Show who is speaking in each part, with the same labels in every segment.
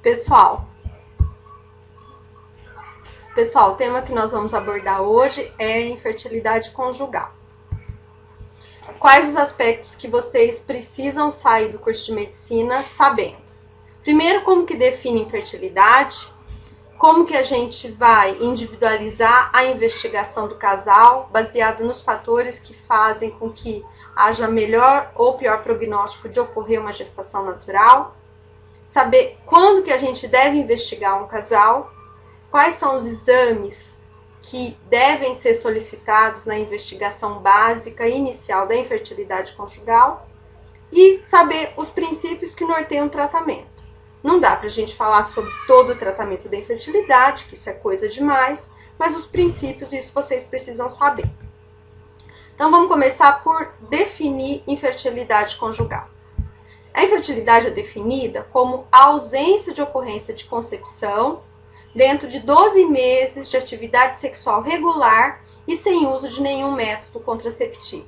Speaker 1: Pessoal, o tema que nós vamos abordar hoje é infertilidade conjugal. Quais os aspectos que vocês precisam sair do curso de medicina sabendo? Primeiro, como que define infertilidade, como que a gente vai individualizar a investigação do casal, baseado nos fatores que fazem com que haja melhor ou pior prognóstico de ocorrer uma gestação natural, saber quando que a gente deve investigar um casal, quais são os exames que devem ser solicitados na investigação básica e inicial da infertilidade conjugal e saber os princípios que norteiam o tratamento. Não dá para a gente falar sobre todo o tratamento da infertilidade, que isso é coisa demais, mas os princípios, isso vocês precisam saber. Então vamos começar por definir infertilidade conjugal. A infertilidade é definida como a ausência de ocorrência de concepção dentro de 12 meses de atividade sexual regular e sem uso de nenhum método contraceptivo.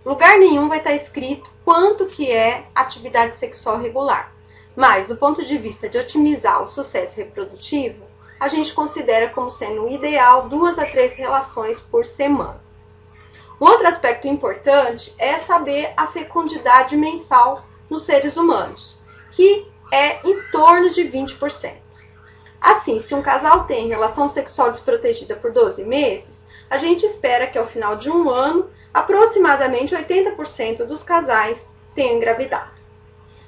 Speaker 1: Em lugar nenhum vai estar escrito quanto que é atividade sexual regular, mas do ponto de vista de otimizar o sucesso reprodutivo, a gente considera como sendo ideal 2 a 3 relações por semana. Um outro aspecto importante é saber a fecundidade mensal nos seres humanos, que é em torno de 20%. Assim, se um casal tem relação sexual desprotegida por 12 meses, a gente espera que ao final de um ano, aproximadamente 80% dos casais tenham engravidado.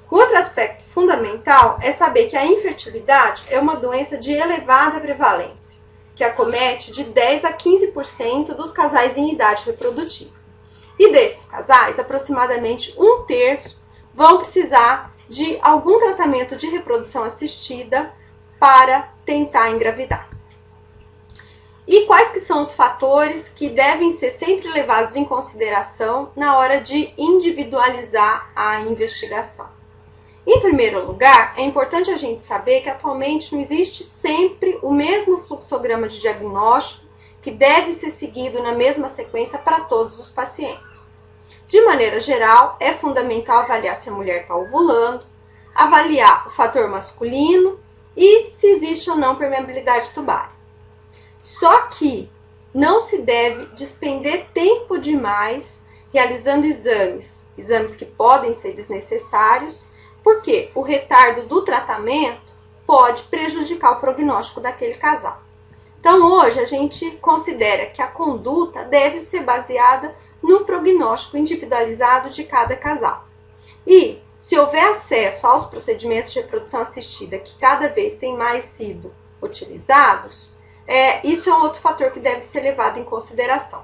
Speaker 1: O outro aspecto fundamental é saber que a infertilidade é uma doença de elevada prevalência, que acomete de 10 a 15% dos casais em idade reprodutiva. E desses casais, aproximadamente 1/3 vão precisar de algum tratamento de reprodução assistida para tentar engravidar. E quais que são os fatores que devem ser sempre levados em consideração na hora de individualizar a investigação? Em primeiro lugar, é importante a gente saber que atualmente não existe sempre o mesmo fluxograma de diagnóstico que deve ser seguido na mesma sequência para todos os pacientes. De maneira geral, é fundamental avaliar se a mulher está ovulando, avaliar o fator masculino e se existe ou não permeabilidade tubária. Só que não se deve despender tempo demais realizando exames que podem ser desnecessários, porque o retardo do tratamento pode prejudicar o prognóstico daquele casal. Então, hoje, a gente considera que a conduta deve ser baseada no prognóstico individualizado de cada casal. E, se houver acesso aos procedimentos de reprodução assistida, que cada vez têm mais sido utilizados, isso é um outro fator que deve ser levado em consideração.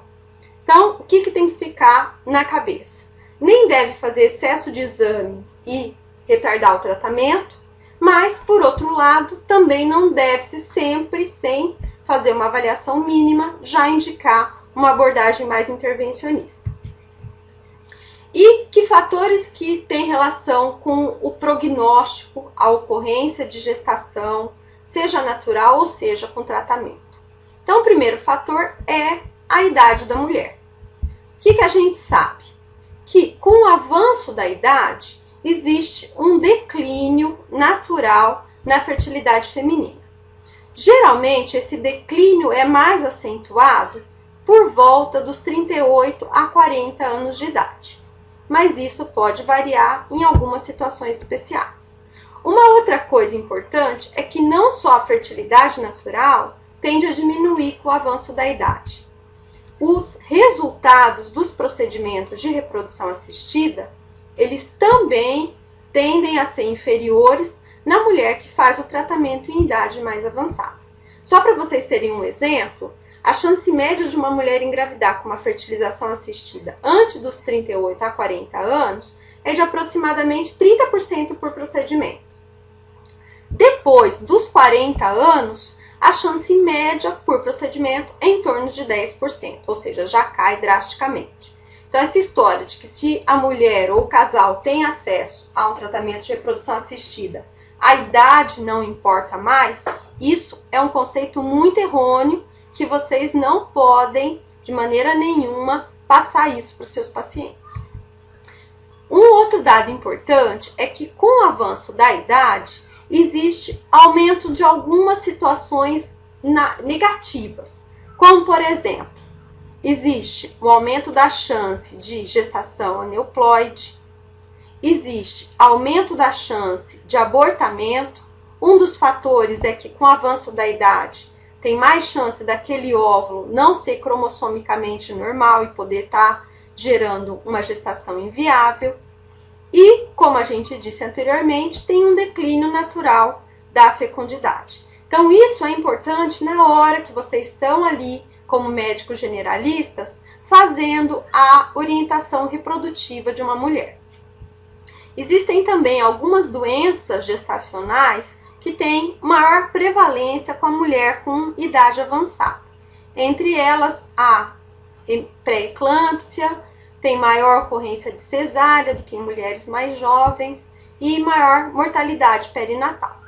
Speaker 1: Então, o que tem que ficar na cabeça? Nem deve fazer excesso de exame e retardar o tratamento, mas, por outro lado, também não deve-se sempre, sem fazer uma avaliação mínima, já indicar uma abordagem mais intervencionista. E que fatores que têm relação com o prognóstico, a ocorrência de gestação, seja natural ou seja com tratamento? Então, o primeiro fator é a idade da mulher. O que a gente sabe? Que com o avanço da idade, existe um declínio natural na fertilidade feminina. Geralmente, esse declínio é mais acentuado por volta dos 38 a 40 anos de idade, mas isso pode variar em algumas situações especiais. Uma outra coisa importante é que não só a fertilidade natural tende a diminuir com o avanço da idade. Os resultados dos procedimentos de reprodução assistida, eles também tendem a ser inferiores na mulher que faz o tratamento em idade mais avançada. Só para vocês terem um exemplo, a chance média de uma mulher engravidar com uma fertilização assistida antes dos 38 a 40 anos é de aproximadamente 30% por procedimento. Depois dos 40 anos, a chance média por procedimento é em torno de 10%, ou seja, já cai drasticamente. Então, essa história de que se a mulher ou o casal tem acesso a um tratamento de reprodução assistida, a idade não importa mais, isso é um conceito muito errôneo que vocês não podem, de maneira nenhuma, passar isso para os seus pacientes. Um outro dado importante é que com o avanço da idade, existe aumento de algumas situações negativas, como por exemplo, existe o aumento da chance de gestação aneuploide, existe aumento da chance de abortamento. Um dos fatores é que com o avanço da idade tem mais chance daquele óvulo não ser cromossomicamente normal e poder estar gerando uma gestação inviável. E, como a gente disse anteriormente, tem um declínio natural da fecundidade. Então, isso é importante na hora que vocês estão ali, como médicos generalistas, fazendo a orientação reprodutiva de uma mulher. Existem também algumas doenças gestacionais que têm maior prevalência com a mulher com idade avançada. Entre elas, a pré-eclâmpsia, tem maior ocorrência de cesárea do que em mulheres mais jovens e maior mortalidade perinatal.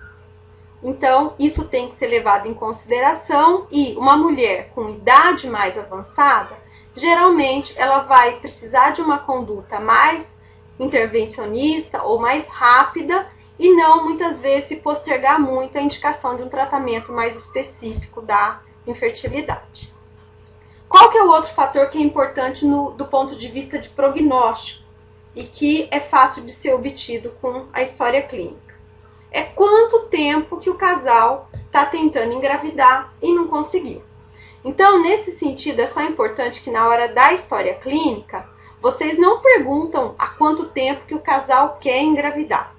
Speaker 1: Então, isso tem que ser levado em consideração e uma mulher com idade mais avançada, geralmente ela vai precisar de uma conduta mais intervencionista ou mais rápida e não, muitas vezes, se postergar muito a indicação de um tratamento mais específico da infertilidade. Qual que é o outro fator que é importante do ponto de vista de prognóstico e que é fácil de ser obtido com a história clínica? É quanto tempo que o casal está tentando engravidar e não conseguiu. Então, nesse sentido, é só importante que na hora da história clínica, vocês não perguntam há quanto tempo que o casal quer engravidar.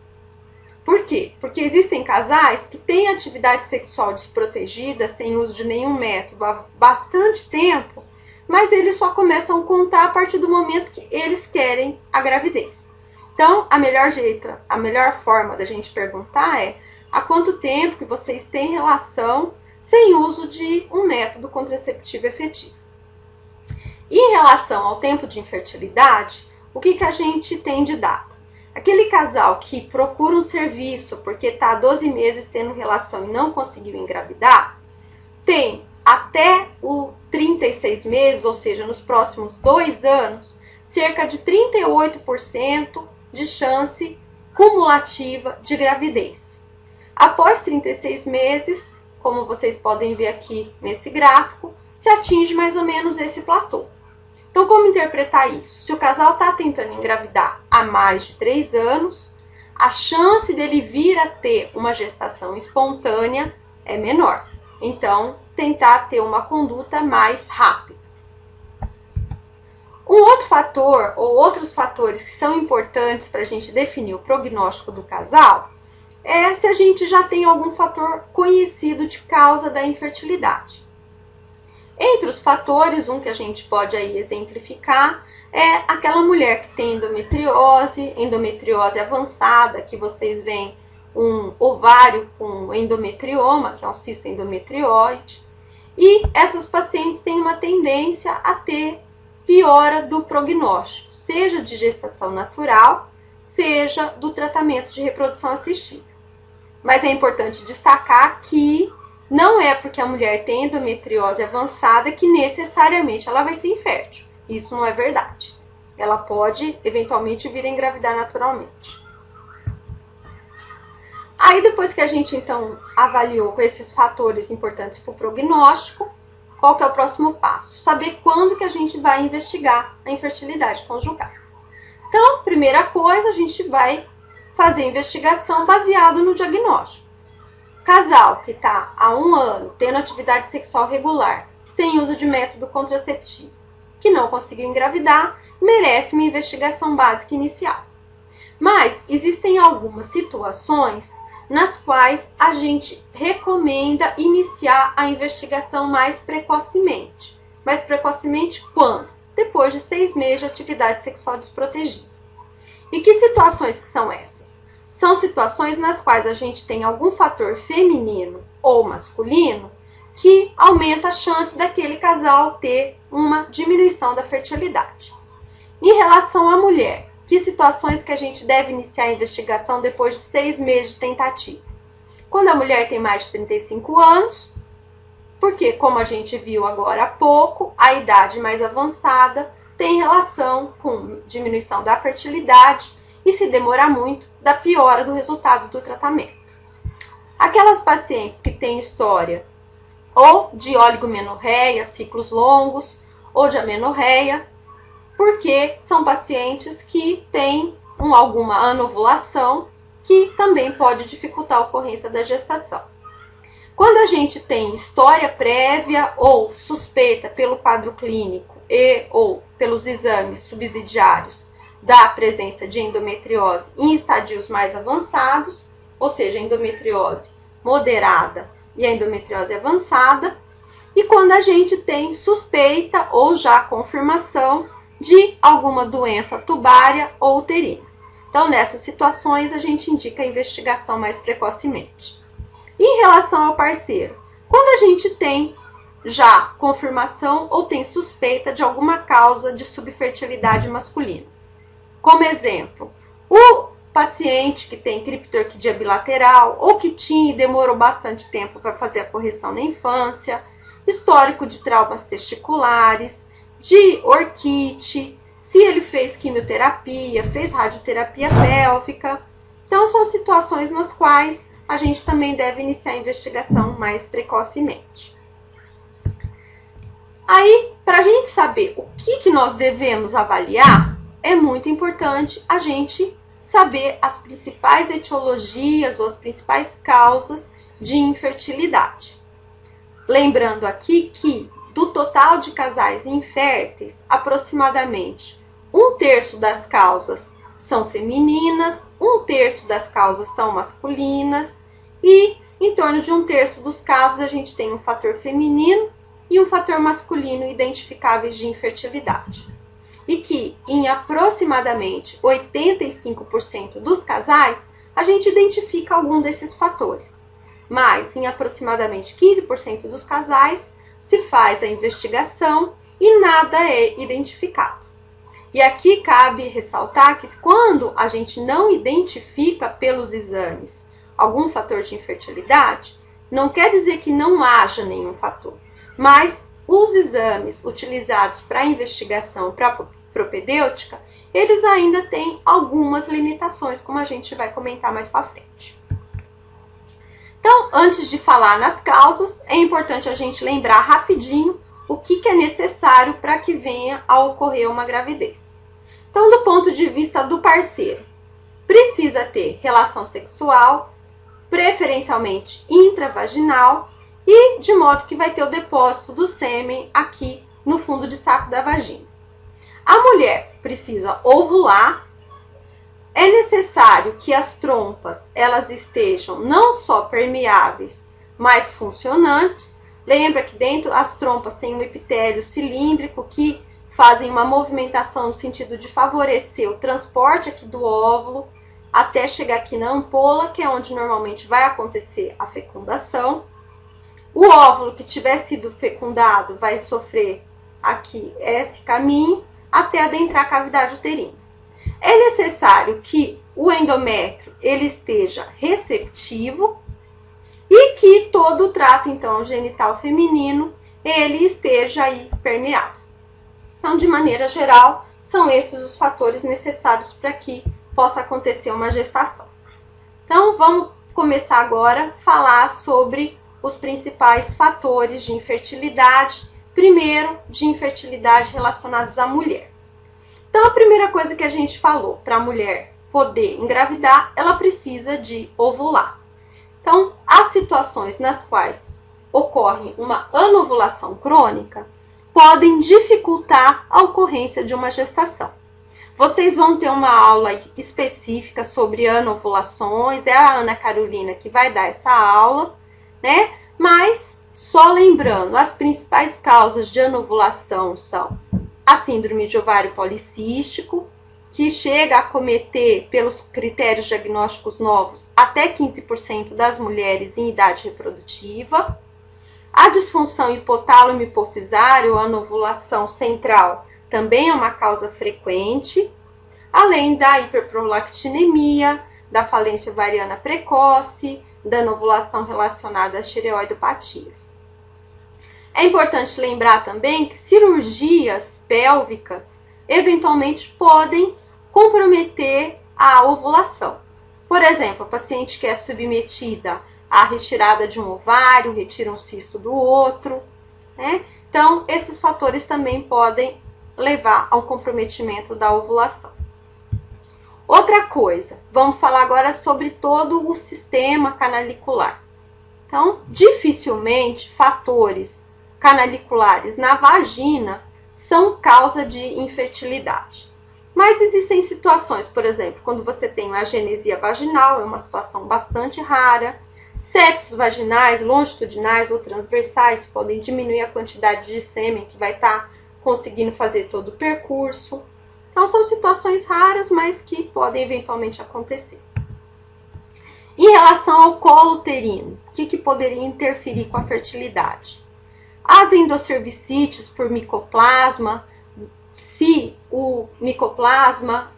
Speaker 1: Por quê? Porque existem casais que têm atividade sexual desprotegida, sem uso de nenhum método, há bastante tempo, mas eles só começam a contar a partir do momento que eles querem a gravidez. Então, a melhor forma da gente perguntar é há quanto tempo que vocês têm relação sem uso de um método contraceptivo efetivo. E em relação ao tempo de infertilidade, o que a gente tem de dado? Aquele casal que procura um serviço porque está há 12 meses tendo relação e não conseguiu engravidar, tem até o 36 meses, ou seja, nos próximos 2 anos, cerca de 38% de chance cumulativa de gravidez. Após 36 meses, como vocês podem ver aqui nesse gráfico, se atinge mais ou menos esse platô. Então, como interpretar isso? Se o casal está tentando engravidar há mais de 3 anos, a chance dele vir a ter uma gestação espontânea é menor. Então, tentar ter uma conduta mais rápida. Um outro fator, ou outros fatores que são importantes para a gente definir o prognóstico do casal, é se a gente já tem algum fator conhecido de causa da infertilidade. Entre os fatores, um que a gente pode aí exemplificar, é aquela mulher que tem endometriose avançada, que vocês veem um ovário com endometrioma, que é um cisto endometrióide, e essas pacientes têm uma tendência a ter piora do prognóstico, seja de gestação natural, seja do tratamento de reprodução assistida. Mas é importante destacar que não é porque a mulher tem endometriose avançada que necessariamente ela vai ser infértil. Isso não é verdade. Ela pode, eventualmente, vir a engravidar naturalmente. Aí, depois que a gente, então, avaliou esses fatores importantes para o prognóstico, qual que é o próximo passo? Saber quando que a gente vai investigar a infertilidade conjugal. Então, primeira coisa, a gente vai fazer a investigação baseada no diagnóstico. Casal que está há 1 ano tendo atividade sexual regular, sem uso de método contraceptivo, que não conseguiu engravidar, merece uma investigação básica inicial. Mas existem algumas situações nas quais a gente recomenda iniciar a investigação mais precocemente. Mais precocemente quando? Depois de 6 meses de atividade sexual desprotegida. E que situações que são essas? São situações nas quais a gente tem algum fator feminino ou masculino que aumenta a chance daquele casal ter uma diminuição da fertilidade. Em relação à mulher, que situações que a gente deve iniciar a investigação depois de 6 meses de tentativa? Quando a mulher tem mais de 35 anos, porque, como a gente viu agora há pouco, a idade mais avançada tem relação com diminuição da fertilidade e, se demorar muito, da piora do resultado do tratamento. Aquelas pacientes que têm história ou de oligomenorreia, ciclos longos, ou de amenorreia, porque são pacientes que têm alguma anovulação que também pode dificultar a ocorrência da gestação. Quando a gente tem história prévia ou suspeita pelo quadro clínico e ou pelos exames subsidiários da presença de endometriose em estadios mais avançados, ou seja, endometriose moderada e a endometriose avançada, e quando a gente tem suspeita ou já confirmação de alguma doença tubária ou uterina. Então, nessas situações, a gente indica a investigação mais precocemente. Em relação ao parceiro, quando a gente tem já confirmação ou tem suspeita de alguma causa de subfertilidade masculina. Como exemplo, o paciente que tem criptorquidia bilateral ou que tinha e demorou bastante tempo para fazer a correção na infância, histórico de traumas testiculares, de orquite, se ele fez quimioterapia, fez radioterapia pélvica. Então, são situações nas quais a gente também deve iniciar a investigação mais precocemente. Aí, para a gente saber o que nós devemos avaliar, é muito importante a gente saber as principais etiologias ou as principais causas de infertilidade. Lembrando aqui que do total de casais inférteis, aproximadamente 1/3 das causas são femininas, 1/3 das causas são masculinas e em torno de 1/3 dos casos a gente tem um fator feminino e um fator masculino identificáveis de infertilidade. E que em aproximadamente 85% dos casais a gente identifica algum desses fatores. Mas em aproximadamente 15% dos casais se faz a investigação e nada é identificado. E aqui cabe ressaltar que quando a gente não identifica pelos exames algum fator de infertilidade, não quer dizer que não haja nenhum fator, mas os exames utilizados para investigação propedêutica, eles ainda têm algumas limitações, como a gente vai comentar mais para frente. Então, antes de falar nas causas, é importante a gente lembrar rapidinho o que é necessário para que venha a ocorrer uma gravidez. Então, do ponto de vista do parceiro, precisa ter relação sexual, preferencialmente intravaginal, e de modo que vai ter o depósito do sêmen aqui no fundo de saco da vagina. A mulher precisa ovular. É necessário que as trompas elas estejam não só permeáveis, mas funcionantes. Lembra que dentro as trompas tem um epitélio cilíndrico que fazem uma movimentação no sentido de favorecer o transporte aqui do óvulo até chegar aqui na ampola, que é onde normalmente vai acontecer a fecundação. O óvulo que tiver sido fecundado vai sofrer aqui esse caminho até adentrar a cavidade uterina. É necessário que o endométrio ele esteja receptivo e que todo o trato então genital feminino ele esteja aí permeável. Então, de maneira geral, são esses os fatores necessários para que possa acontecer uma gestação. Então, vamos começar agora a falar sobre os principais fatores de infertilidade. Primeiro, de infertilidade relacionados à mulher. Então, a primeira coisa que a gente falou, para a mulher poder engravidar, ela precisa de ovular. Então, as situações nas quais ocorre uma anovulação crônica podem dificultar a ocorrência de uma gestação. Vocês vão ter uma aula específica sobre anovulações, é a Ana Carolina que vai dar essa aula, né? Mas, só lembrando, as principais causas de anovulação são a síndrome de ovário policístico, que chega a acometer, pelos critérios diagnósticos novos, até 15% das mulheres em idade reprodutiva. A disfunção hipotálamo hipofisário, ou anovulação central, também é uma causa frequente, além da hiperprolactinemia, da falência ovariana precoce, da anovulação relacionada às tireoidopatias. É importante lembrar também que cirurgias pélvicas eventualmente podem comprometer a ovulação. Por exemplo, a paciente que é submetida a retirada de um ovário, retira um cisto do outro, né? Então, esses fatores também podem levar ao comprometimento da ovulação. Outra coisa, vamos falar agora sobre todo o sistema canalicular. Então, dificilmente fatores canaliculares na vagina são causa de infertilidade. Mas existem situações, por exemplo, quando você tem uma agenesia vaginal, é uma situação bastante rara. Septos vaginais, longitudinais ou transversais podem diminuir a quantidade de sêmen que vai estar conseguindo fazer todo o percurso. Então, são situações raras, mas que podem eventualmente acontecer. Em relação ao colo uterino, o que poderia interferir com a fertilidade? As endocervicites por micoplasma, se o micoplasma,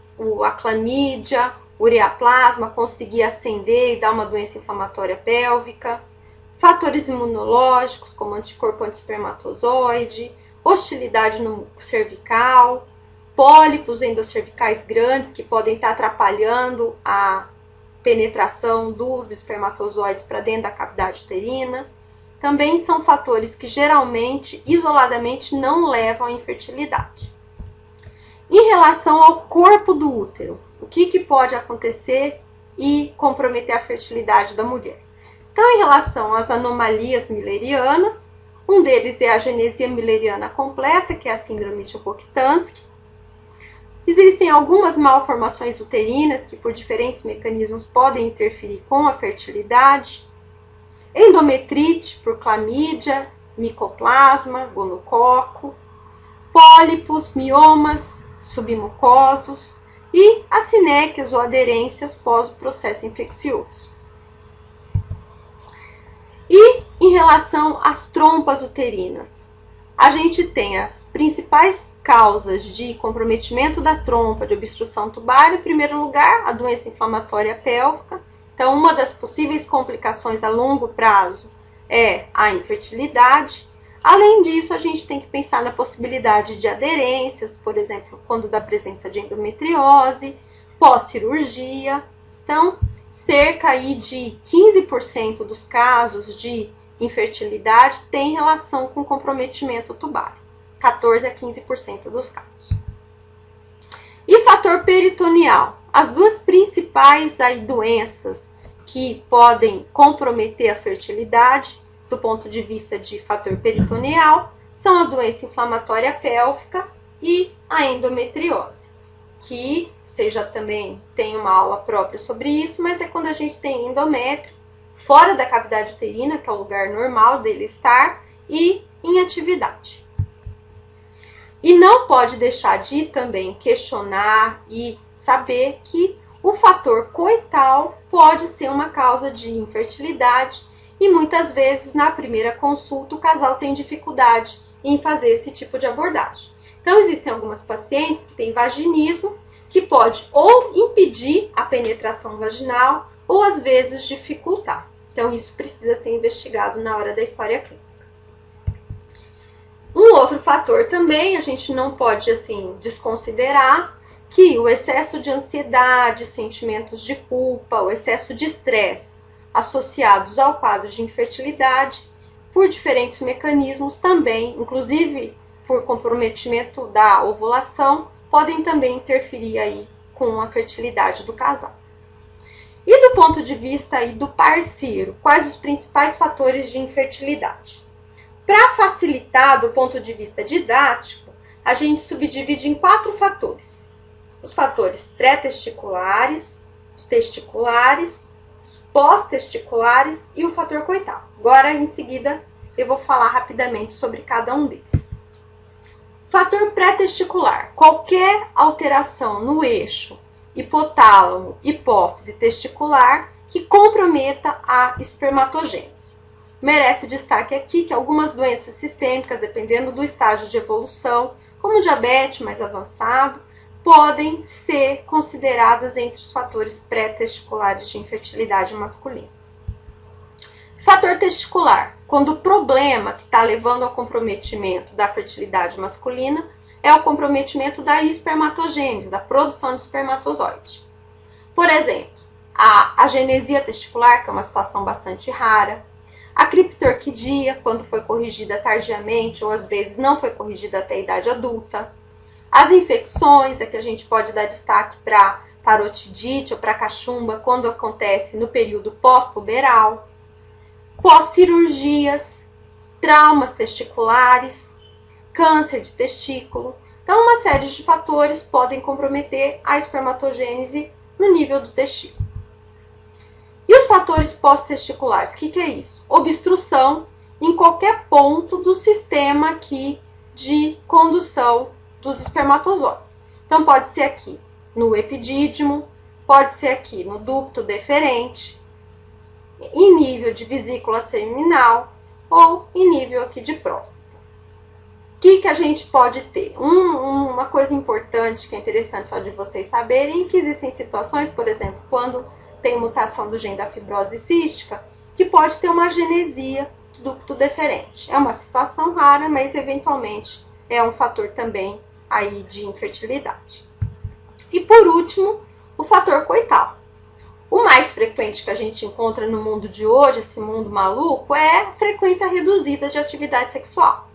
Speaker 1: a clamídia, ureaplasma conseguir ascender e dar uma doença inflamatória pélvica, fatores imunológicos como anticorpo antiespermatozoide, hostilidade no muco cervical, pólipos endocervicais grandes que podem estar atrapalhando a penetração dos espermatozoides para dentro da cavidade uterina. Também são fatores que geralmente, isoladamente, não levam à infertilidade. Em relação ao corpo do útero, o que pode acontecer e comprometer a fertilidade da mulher? Então, em relação às anomalias müllerianas, um deles é a agenesia mülleriana completa, que é a síndrome de Rokitansky. Existem algumas malformações uterinas que, por diferentes mecanismos, podem interferir com a fertilidade. Endometrite por clamídia, micoplasma, gonococo, pólipos, miomas submucosos e acinéquias ou aderências pós o processo infeccioso. E em relação às trompas uterinas, a gente tem as principais causas de comprometimento da trompa, de obstrução tubar. Em primeiro lugar, a doença inflamatória pélvica. Então, uma das possíveis complicações a longo prazo é a infertilidade. Além disso, a gente tem que pensar na possibilidade de aderências, por exemplo, quando da presença de endometriose, pós-cirurgia. Então, cerca aí de 15% dos casos de infertilidade tem relação com comprometimento tubar. 14 a 15% dos casos. E fator peritoneal. As duas principais doenças que podem comprometer a fertilidade, do ponto de vista de fator peritoneal, são a doença inflamatória pélvica e a endometriose, que você já também tem uma aula própria sobre isso, mas é quando a gente tem endométrio fora da cavidade uterina, que é o lugar normal dele estar, e em atividade. E não pode deixar de também questionar e saber que o fator coital pode ser uma causa de infertilidade e muitas vezes na primeira consulta o casal tem dificuldade em fazer esse tipo de abordagem. Então existem algumas pacientes que têm vaginismo que pode ou impedir a penetração vaginal ou às vezes dificultar. Então isso precisa ser investigado na hora da história clínica. Um outro fator também, a gente não pode desconsiderar que o excesso de ansiedade, sentimentos de culpa, o excesso de estresse associados ao quadro de infertilidade, por diferentes mecanismos também, inclusive por comprometimento da ovulação, podem também interferir aí com a fertilidade do casal. E do ponto de vista aí do parceiro, quais os principais fatores de infertilidade? Para facilitar do ponto de vista didático, a gente subdivide em 4 fatores. Os fatores pré-testiculares, os testiculares, os pós-testiculares e o fator coital. Agora, em seguida, eu vou falar rapidamente sobre cada um deles. Fator pré-testicular. Qualquer alteração no eixo hipotálamo, hipófise testicular que comprometa a espermatogênese. Merece destaque aqui que algumas doenças sistêmicas, dependendo do estágio de evolução, como diabetes mais avançado, podem ser consideradas entre os fatores pré-testiculares de infertilidade masculina. Fator testicular. Quando o problema que está levando ao comprometimento da fertilidade masculina é o comprometimento da espermatogênese, da produção de espermatozoide. Por exemplo, A agenesia testicular, que é uma situação bastante rara. A criptorquidia, quando foi corrigida tardiamente ou às vezes não foi corrigida até a idade adulta. As infecções, é que a gente pode dar destaque para parotidite ou para cachumba, quando acontece no período pós-puberal. Pós-cirurgias, traumas testiculares, câncer de testículo. Então, uma série de fatores podem comprometer a espermatogênese no nível do testículo. E os fatores pós-testiculares, o que é isso? Obstrução em qualquer ponto do sistema aqui de condução dos espermatozoides. Então, pode ser aqui no epidídimo, pode ser aqui no ducto deferente, em nível de vesícula seminal ou em nível aqui de próstata. O que a gente pode ter? Uma coisa importante que é interessante só de vocês saberem, que existem situações, por exemplo, quando tem mutação do gene da fibrose cística, que pode ter uma agenesia do ducto deferente. É uma situação rara, mas eventualmente é um fator também aí de infertilidade. E por último, o fator coital. O mais frequente que a gente encontra no mundo de hoje, esse mundo maluco, é a frequência reduzida de atividade sexual.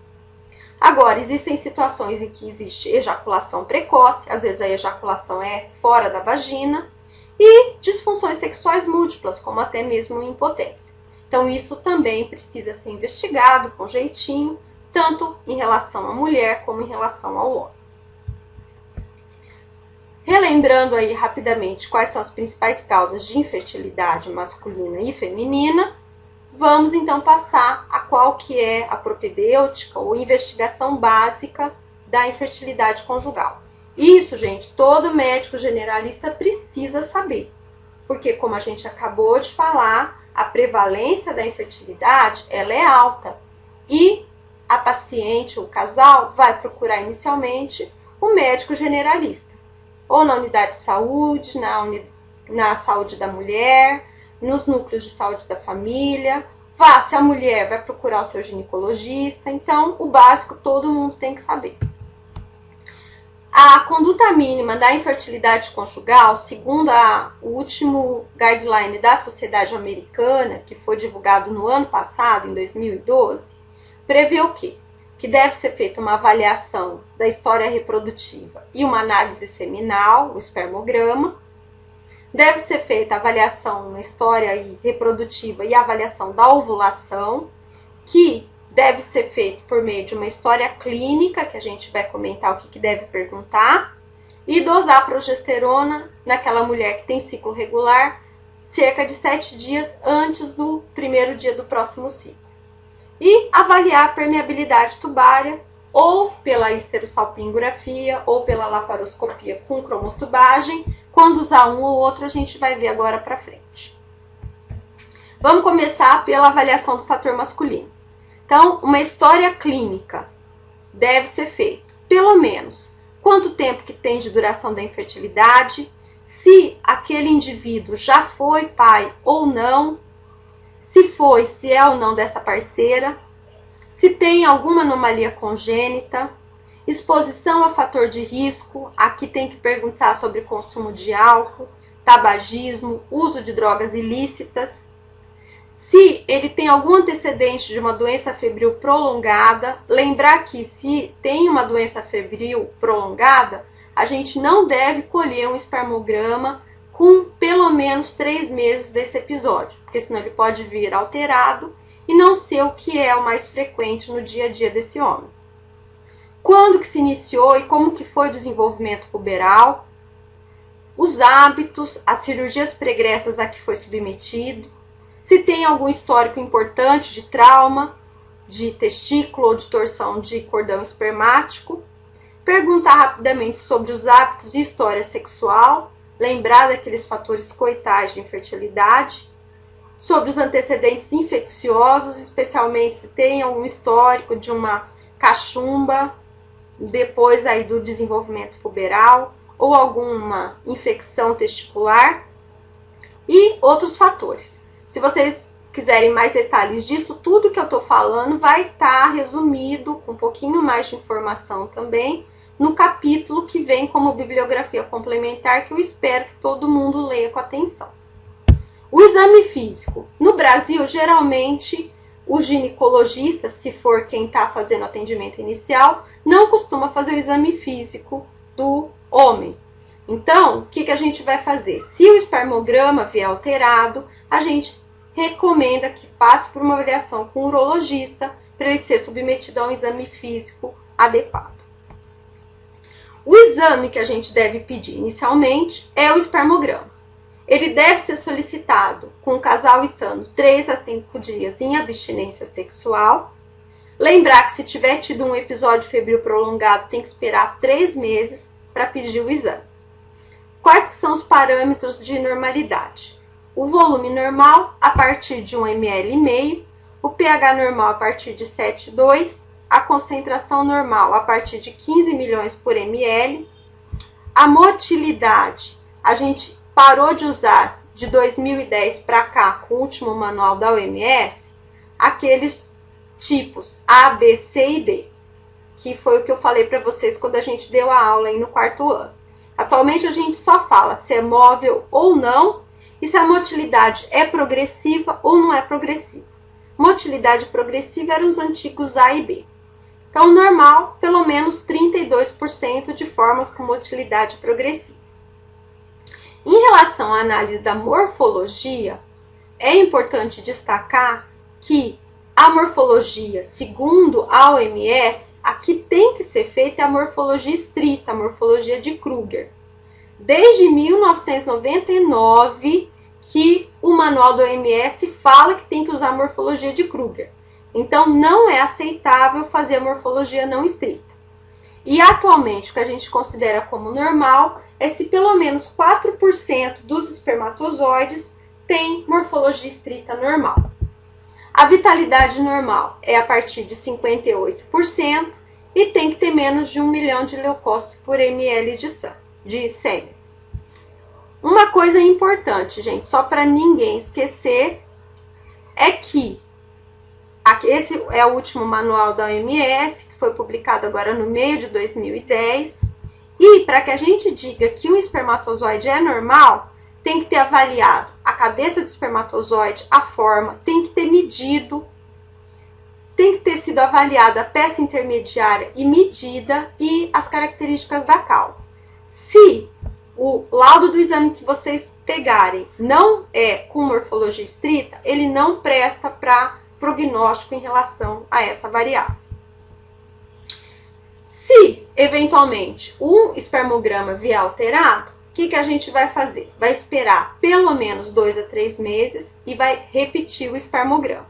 Speaker 1: Agora, existem situações em que existe ejaculação precoce, às vezes a ejaculação é fora da vagina, e disfunções sexuais múltiplas, como até mesmo impotência. Então, isso também precisa ser investigado com jeitinho, tanto em relação à mulher como em relação ao homem. Relembrando aí rapidamente quais são as principais causas de infertilidade masculina e feminina, vamos então passar a qual que é a propedêutica ou investigação básica da infertilidade conjugal. Isso, gente, todo médico generalista precisa saber, porque como a gente acabou de falar, a prevalência da infertilidade ela é alta e a paciente, o casal, vai procurar inicialmente o médico generalista, ou na unidade de saúde, na saúde da mulher, nos núcleos de saúde da família. Se a mulher vai procurar o seu ginecologista. Então, o básico todo mundo tem que saber. A conduta mínima da infertilidade conjugal, segundo o último guideline da Sociedade Americana, que foi divulgado no ano passado, em 2012, prevê o quê? Que deve ser feita uma avaliação da história reprodutiva e uma análise seminal, o espermograma. Deve ser feita a avaliação na história reprodutiva e a avaliação da ovulação, que deve ser feito por meio de uma história clínica, que a gente vai comentar o que deve perguntar, e dosar progesterona naquela mulher que tem ciclo regular cerca de 7 dias antes do primeiro dia do próximo ciclo. E avaliar a permeabilidade tubária, ou pela esterossalpingografia, ou pela laparoscopia com cromotubagem. Quando usar um ou outro, a gente vai ver agora para frente. Vamos começar pela avaliação do fator masculino. Então, uma história clínica deve ser feita, pelo menos, quanto tempo que tem de duração da infertilidade, se aquele indivíduo já foi pai ou não, se é ou não dessa parceira, se tem alguma anomalia congênita, exposição a fator de risco, aqui tem que perguntar sobre consumo de álcool, tabagismo, uso de drogas ilícitas, se ele tem algum antecedente de uma doença febril prolongada. Lembrar que se tem uma doença febril prolongada, a gente não deve colher um espermograma com pelo menos 3 meses desse episódio, porque senão ele pode vir alterado e não ser o que é o mais frequente no dia a dia desse homem. Quando que se iniciou e como que foi o desenvolvimento puberal, os hábitos, as cirurgias pregressas a que foi submetido, se tem algum histórico importante de trauma, de testículo ou de torção de cordão espermático, perguntar rapidamente sobre os hábitos e história sexual, lembrar daqueles fatores coitais de infertilidade, sobre os antecedentes infecciosos, especialmente se tem algum histórico de uma cachumba, depois aí do desenvolvimento puberal, ou alguma infecção testicular, e outros fatores. Se vocês quiserem mais detalhes disso, tudo que eu estou falando vai estar resumido, com um pouquinho mais de informação também, no capítulo que vem como bibliografia complementar, que eu espero que todo mundo leia com atenção. O exame físico. No Brasil, geralmente, o ginecologista, se for quem está fazendo atendimento inicial, não costuma fazer o exame físico do homem. Então, o que a gente vai fazer? Se o espermograma vier alterado, a gente recomenda que passe por uma avaliação com o urologista para ele ser submetido a um exame físico adequado. O exame que a gente deve pedir inicialmente é o espermograma. Ele deve ser solicitado com o casal estando 3 a 5 dias em abstinência sexual. Lembrar que se tiver tido um episódio febril prolongado, tem que esperar 3 meses para pedir o exame. Quais que são os parâmetros de normalidade? O volume normal a partir de 1,5 ml, o pH normal a partir de 7,2, a concentração normal a partir de 15 milhões por ml. A motilidade, a gente parou de usar de 2010 para cá, com o último manual da OMS, aqueles tipos A, B, C e D, que foi o que eu falei para vocês quando a gente deu a aula aí no 4º ano. Atualmente a gente só fala se é móvel ou não e se a motilidade é progressiva ou não é progressiva. Motilidade progressiva eram os antigos A e B. Então, normal, pelo menos 32% de formas com motilidade progressiva. Em relação à análise da morfologia, é importante destacar que a morfologia, segundo a OMS, a que tem que ser feita é a morfologia estrita, a morfologia de Kruger. Desde 1999 que o manual da OMS fala que tem que usar a morfologia de Kruger. Então, não é aceitável fazer a morfologia não estrita. E atualmente, o que a gente considera como normal é se pelo menos 4% dos espermatozoides tem morfologia estrita normal. A vitalidade normal é a partir de 58% e tem que ter menos de 1 milhão de leucócitos por ml de sêmen. Uma coisa importante, gente, só para ninguém esquecer, é que esse é o último manual da OMS, que foi publicado agora no meio de 2010. E para que a gente diga que um espermatozoide é normal, tem que ter avaliado a cabeça do espermatozoide, a forma, tem que ter medido, tem que ter sido avaliada a peça intermediária e medida e as características da cauda. Se o laudo do exame que vocês pegarem não é com morfologia estrita, ele não presta para prognóstico em relação a essa variável. Se, eventualmente, um espermograma vier alterado, o que a gente vai fazer? Vai esperar pelo menos 2 a 3 meses e vai repetir o espermograma.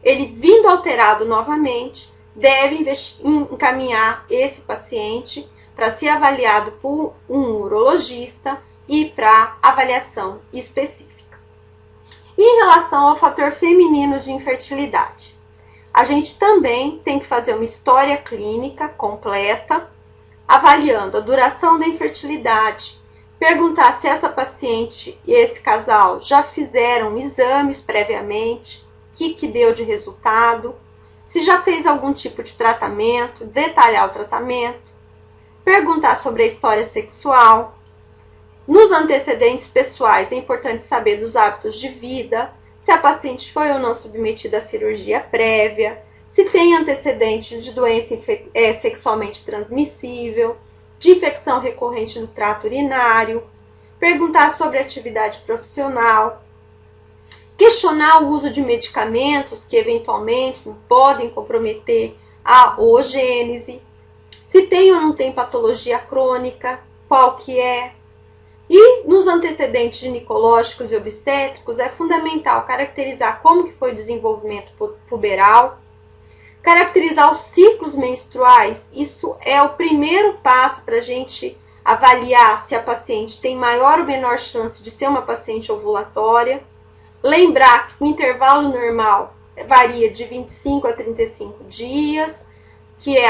Speaker 1: Ele vindo alterado novamente, deve encaminhar esse paciente para ser avaliado por um urologista e para avaliação específica. Em relação ao fator feminino de infertilidade, a gente também tem que fazer uma história clínica completa, avaliando a duração da infertilidade, perguntar se essa paciente e esse casal já fizeram exames previamente, o que deu de resultado, se já fez algum tipo de tratamento, detalhar o tratamento, perguntar sobre a história sexual. Nos antecedentes pessoais, é importante saber dos hábitos de vida, se a paciente foi ou não submetida à cirurgia prévia, se tem antecedentes de doença sexualmente transmissível, de infecção recorrente do trato urinário, perguntar sobre atividade profissional, questionar o uso de medicamentos que eventualmente podem comprometer a oogênese, se tem ou não tem patologia crônica, qual que é. E nos antecedentes ginecológicos e obstétricos é fundamental caracterizar como que foi o desenvolvimento puberal, caracterizar os ciclos menstruais. Isso é o primeiro passo para a gente avaliar se a paciente tem maior ou menor chance de ser uma paciente ovulatória. Lembrar que o intervalo normal varia de 25 a 35 dias, que é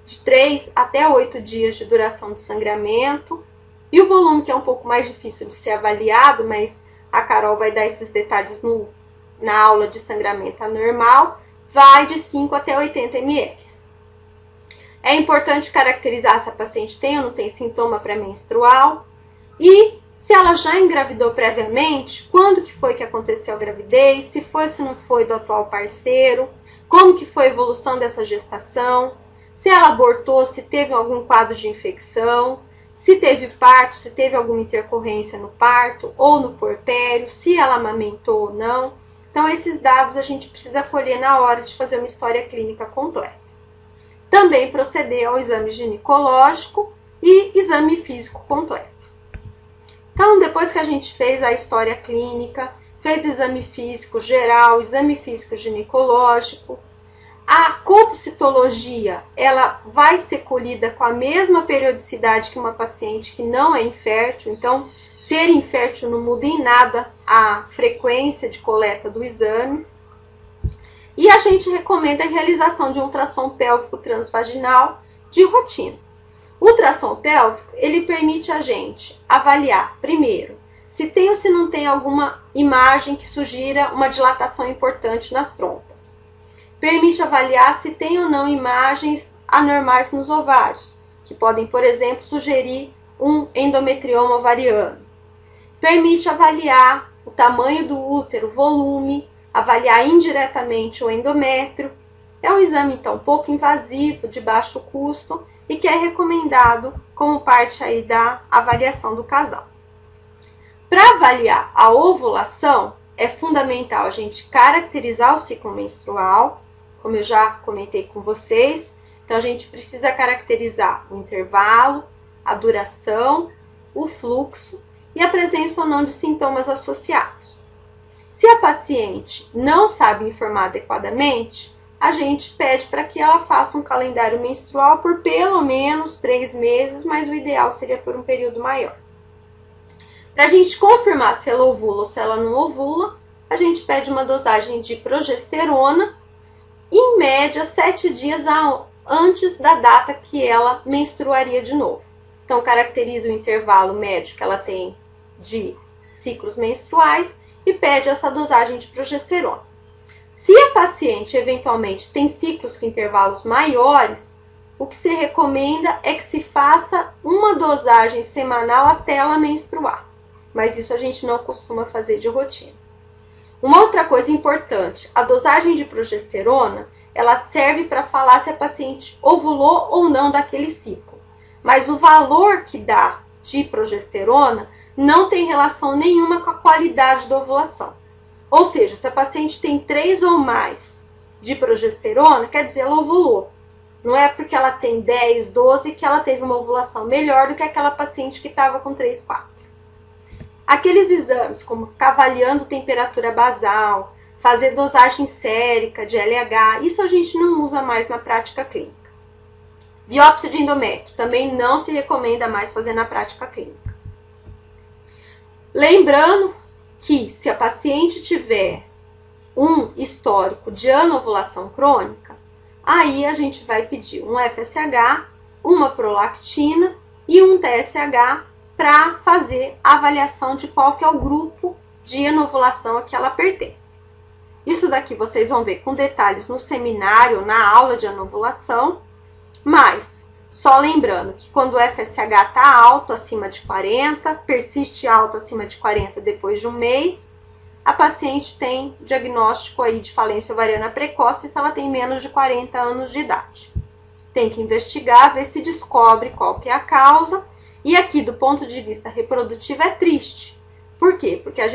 Speaker 1: de 3 até 8 dias de duração de sangramento. E o volume, que é um pouco mais difícil de ser avaliado, mas a Carol vai dar esses detalhes na aula de sangramento anormal, vai de 5 até 80 ml. É importante caracterizar se a paciente tem ou não tem sintoma pré-menstrual e se ela já engravidou previamente, quando que foi que aconteceu a gravidez, se foi ou se não foi do atual parceiro, como que foi a evolução dessa gestação, se ela abortou, se teve algum quadro de infecção, se teve parto, se teve alguma intercorrência no parto ou no puerpério, se ela amamentou ou não. Então, esses dados a gente precisa colher na hora de fazer uma história clínica completa. Também proceder ao exame ginecológico e exame físico completo. Então, depois que a gente fez a história clínica, fez exame físico geral, exame físico ginecológico, a colpocitologia, ela vai ser colhida com a mesma periodicidade que uma paciente que não é infértil. Então, ser infértil não muda em nada a frequência de coleta do exame. E a gente recomenda a realização de um ultrassom pélvico transvaginal de rotina. O ultrassom pélvico, ele permite a gente avaliar, primeiro, se tem ou se não tem alguma imagem que sugira uma dilatação importante nas trompas. Permite avaliar se tem ou não imagens anormais nos ovários, que podem, por exemplo, sugerir um endometrioma ovariano. Permite avaliar o tamanho do útero, o volume, avaliar indiretamente o endométrio. É um exame, então, pouco invasivo, de baixo custo e que é recomendado como parte aí da avaliação do casal. Para avaliar a ovulação, é fundamental a gente caracterizar o ciclo menstrual, como eu já comentei com vocês. Então, a gente precisa caracterizar o intervalo, a duração, o fluxo e a presença ou não de sintomas associados. Se a paciente não sabe informar adequadamente, a gente pede para que ela faça um calendário menstrual por pelo menos 3 meses, mas o ideal seria por um período maior. Para a gente confirmar se ela ovula ou se ela não ovula, a gente pede uma dosagem de progesterona, em média 7 dias antes da data que ela menstruaria de novo. Então, caracteriza o intervalo médio que ela tem de ciclos menstruais e pede essa dosagem de progesterona. Se a paciente eventualmente tem ciclos com intervalos maiores, o que se recomenda é que se faça uma dosagem semanal até ela menstruar. Mas isso a gente não costuma fazer de rotina. Uma outra coisa importante, a dosagem de progesterona, ela serve para falar se a paciente ovulou ou não daquele ciclo. Mas o valor que dá de progesterona não tem relação nenhuma com a qualidade da ovulação. Ou seja, se a paciente tem 3 ou mais de progesterona, quer dizer, ela ovulou. Não é porque ela tem 10, 12 que ela teve uma ovulação melhor do que aquela paciente que estava com 3, 4. Aqueles exames, como ficar avaliando temperatura basal, fazer dosagem sérica de LH, isso a gente não usa mais na prática clínica. Biópsia de endométrio, também não se recomenda mais fazer na prática clínica. Lembrando que se a paciente tiver um histórico de anovulação crônica, aí a gente vai pedir um FSH, uma prolactina e um TSH para fazer a avaliação de qual que é o grupo de anovulação a que ela pertence. Isso daqui vocês vão ver com detalhes no seminário, na aula de anovulação, mas só lembrando que quando o FSH está alto, acima de 40, persiste alto acima de 40 depois de um mês, a paciente tem diagnóstico aí de falência ovariana precoce se ela tem menos de 40 anos de idade. Tem que investigar, ver se descobre qual que é a causa. E aqui, do ponto de vista reprodutivo, é triste. Por quê? Porque a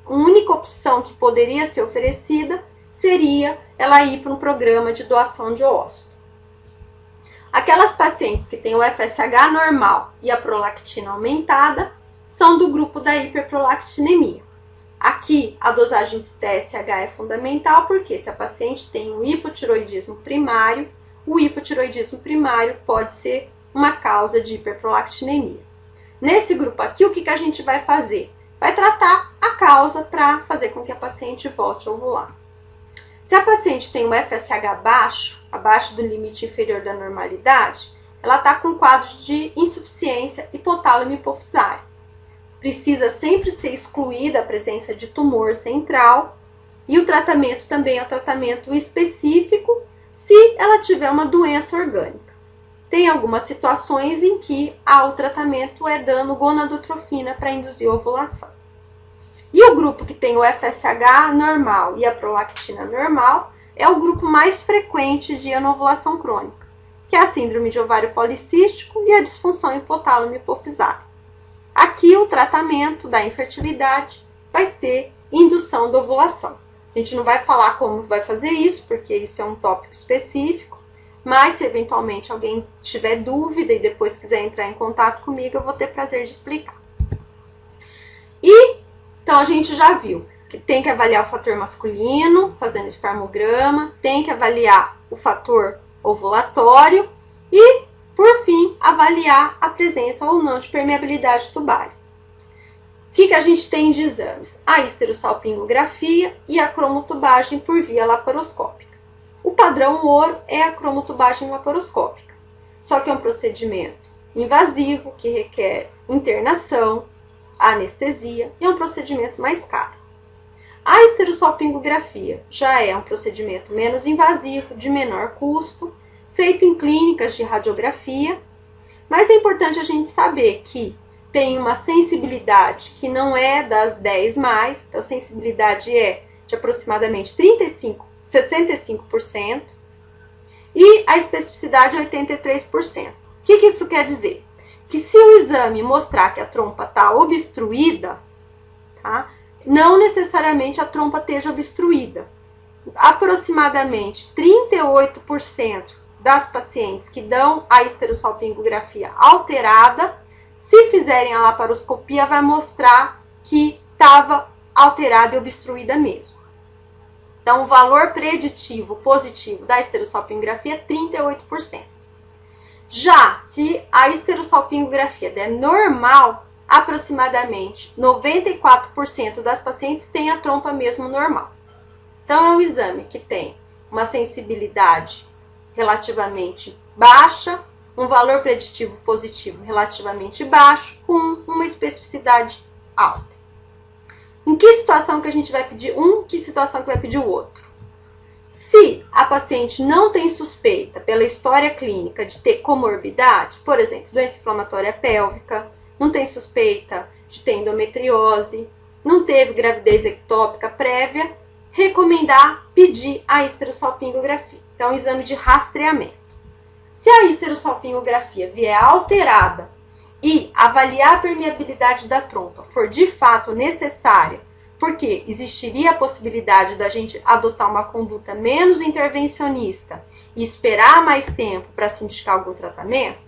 Speaker 1: única opção que poderia ser oferecida seria ela ir para um programa de doação de ósseo. Aquelas pacientes que têm o FSH normal e a prolactina aumentada são do grupo da hiperprolactinemia. Aqui, a dosagem de TSH é fundamental porque se a paciente tem um hipotiroidismo primário, o hipotiroidismo primário pode ser uma causa de hiperprolactinemia. Nesse grupo aqui, o que a gente vai fazer? Vai tratar a causa para fazer com que a paciente volte a ovular. Se a paciente tem um FSH baixo, abaixo do limite inferior da normalidade, ela está com quadros de insuficiência hipotálamo hipofisário. Precisa sempre ser excluída a presença de tumor central e o tratamento também é o tratamento específico se ela tiver uma doença orgânica. tem algumas situações em que o tratamento é dando gonadotrofina para induzir a ovulação. E o grupo que tem o FSH normal e a prolactina normal é o grupo mais frequente de anovulação crônica, que é a síndrome de ovário policístico e a disfunção hipotálamo hipofisário. Aqui o tratamento da infertilidade vai ser indução da ovulação. A gente não vai falar como vai fazer isso, porque isso é um tópico específico, mas se eventualmente alguém tiver dúvida e depois quiser entrar em contato comigo, eu vou ter prazer de explicar. Então a gente já viu que tem que avaliar o fator masculino, fazendo espermograma, tem que avaliar o fator ovulatório e, por fim, avaliar a presença ou não de permeabilidade tubária. O que a gente tem de exames? A histerosalpingografia e a cromotubagem por via laparoscópica. O padrão ouro é a cromotubagem laparoscópica, só que é um procedimento invasivo que requer internação, anestesia e é um procedimento mais caro. A histerosalpingografia já é um procedimento menos invasivo, de menor custo, feito em clínicas de radiografia, mas é importante a gente saber que tem uma sensibilidade que não é das 10 mais, então a sensibilidade é de aproximadamente 65% e a especificidade é 83%. O que isso quer dizer? Que se o exame mostrar que a trompa está obstruída, tá? Não necessariamente a trompa esteja obstruída. Aproximadamente 38% das pacientes que dão a histerosalpingografia alterada, se fizerem a laparoscopia, vai mostrar que estava alterada e obstruída mesmo. Então, o valor preditivo positivo da histerosalpingografia é 38%. Já se a histerosalpingografia der normal, aproximadamente 94% das pacientes têm a trompa mesmo normal. Então, é um exame que tem uma sensibilidade relativamente baixa, um valor preditivo positivo relativamente baixo, com uma especificidade alta. Em que situação que a gente vai pedir um, que situação que vai pedir o outro? Se a paciente não tem suspeita pela história clínica de ter comorbidade, por exemplo, doença inflamatória pélvica, não tem suspeita de ter endometriose, não teve gravidez ectópica prévia, recomendar pedir a histerosalpingografia. Então, é um exame de rastreamento. Se a histerosalpingografia vier alterada e avaliar a permeabilidade da trompa for de fato necessária, porque existiria a possibilidade da gente adotar uma conduta menos intervencionista e esperar mais tempo para se indicar algum tratamento,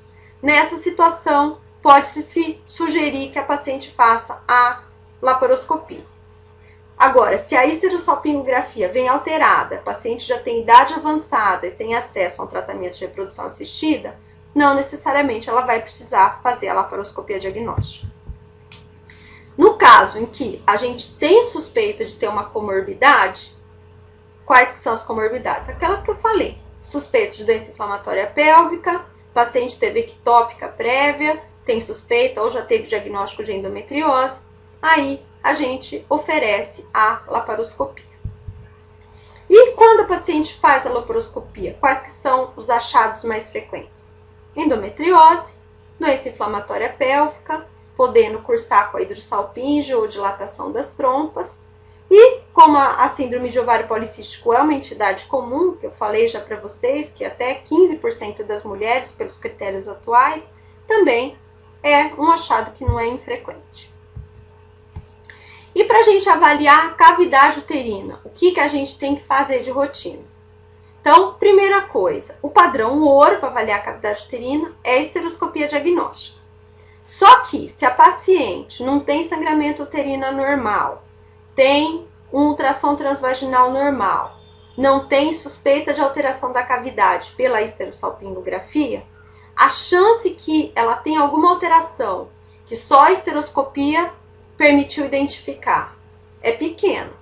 Speaker 1: nessa situação pode-se sugerir que a paciente faça a laparoscopia. Agora, se a histerosalpingografia vem alterada, a paciente já tem idade avançada e tem acesso a um tratamento de reprodução assistida, não necessariamente ela vai precisar fazer a laparoscopia diagnóstica. No caso em que a gente tem suspeita de ter uma comorbidade, quais que são as comorbidades? Aquelas que eu falei. Suspeita de doença inflamatória pélvica, paciente teve ectópica prévia, tem suspeita ou já teve diagnóstico de endometriose, aí a gente oferece a laparoscopia. E quando a paciente faz a laparoscopia, quais que são os achados mais frequentes? Endometriose, doença inflamatória pélvica, podendo cursar com a hidrossalpinge ou dilatação das trompas. E como a síndrome de ovário policístico é uma entidade comum, que eu falei já para vocês, que até 15% das mulheres, pelos critérios atuais, também é um achado que não é infrequente. E para a gente avaliar a cavidade uterina, o que a gente tem que fazer de rotina? Então, primeira coisa, o padrão ouro para avaliar a cavidade uterina é a esteroscopia diagnóstica. Só que, se a paciente não tem sangramento uterino anormal, tem um ultrassom transvaginal normal, não tem suspeita de alteração da cavidade pela histerosalpingografia, a chance que ela tenha alguma alteração que só a esteroscopia permitiu identificar é pequena.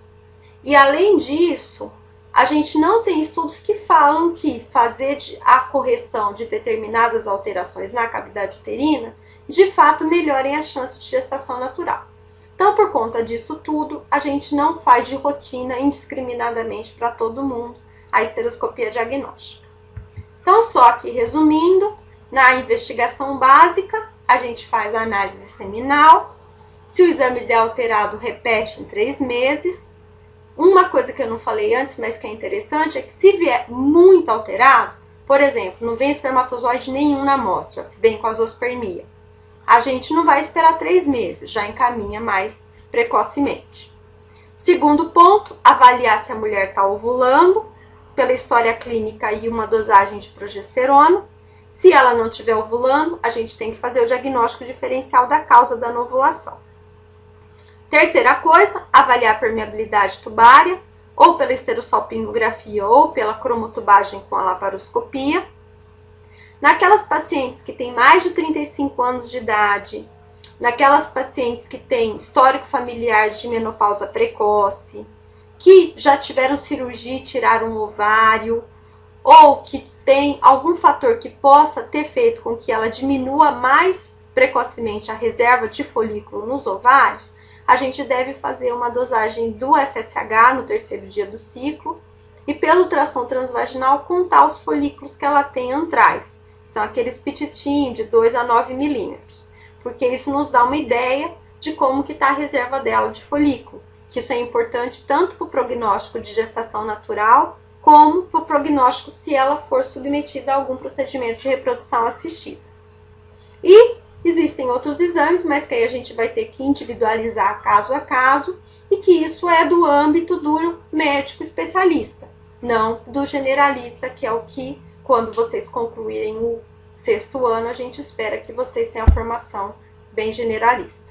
Speaker 1: E além disso, a gente não tem estudos que falam que fazer a correção de determinadas alterações na cavidade uterina de fato melhorem a chance de gestação natural. Então, por conta disso tudo, a gente não faz de rotina indiscriminadamente para todo mundo a esteroscopia diagnóstica. Então, só que resumindo, Na investigação básica, a gente faz a análise seminal. Se o exame der alterado, repete em 3 meses. Uma coisa que eu não falei antes, mas que é interessante, é que se vier muito alterado, por exemplo, não vem espermatozoide nenhum na amostra, vem com azospermia, a gente não vai esperar 3 meses, já encaminha mais precocemente. Segundo ponto, avaliar se a mulher está ovulando, pela história clínica e uma dosagem de progesterona. Se ela não estiver ovulando, a gente tem que fazer o diagnóstico diferencial da causa da não ovulação. Terceira coisa, avaliar a permeabilidade tubária, ou pela esterossalpingografia ou pela cromotubagem com a laparoscopia. Naquelas pacientes que têm mais de 35 anos de idade, naquelas pacientes que têm histórico familiar de menopausa precoce, que já tiveram cirurgia e tiraram um ovário, ou que tem algum fator que possa ter feito com que ela diminua mais precocemente a reserva de folículo nos ovários, a gente deve fazer uma dosagem do FSH no 3º dia do ciclo e pelo ultrassom transvaginal contar os folículos que ela tem antrais. São aqueles pititinhos de 2 a 9 milímetros, porque isso nos dá uma ideia de como que está a reserva dela de folículo, que isso é importante tanto para o prognóstico de gestação natural, como para o prognóstico se ela for submetida a algum procedimento de reprodução assistida. E existem outros exames, mas que aí a gente vai ter que individualizar caso a caso, e que isso é do âmbito do médico especialista, não do generalista, que é o que, quando vocês concluírem o 6º ano, a gente espera que vocês tenham a formação bem generalista.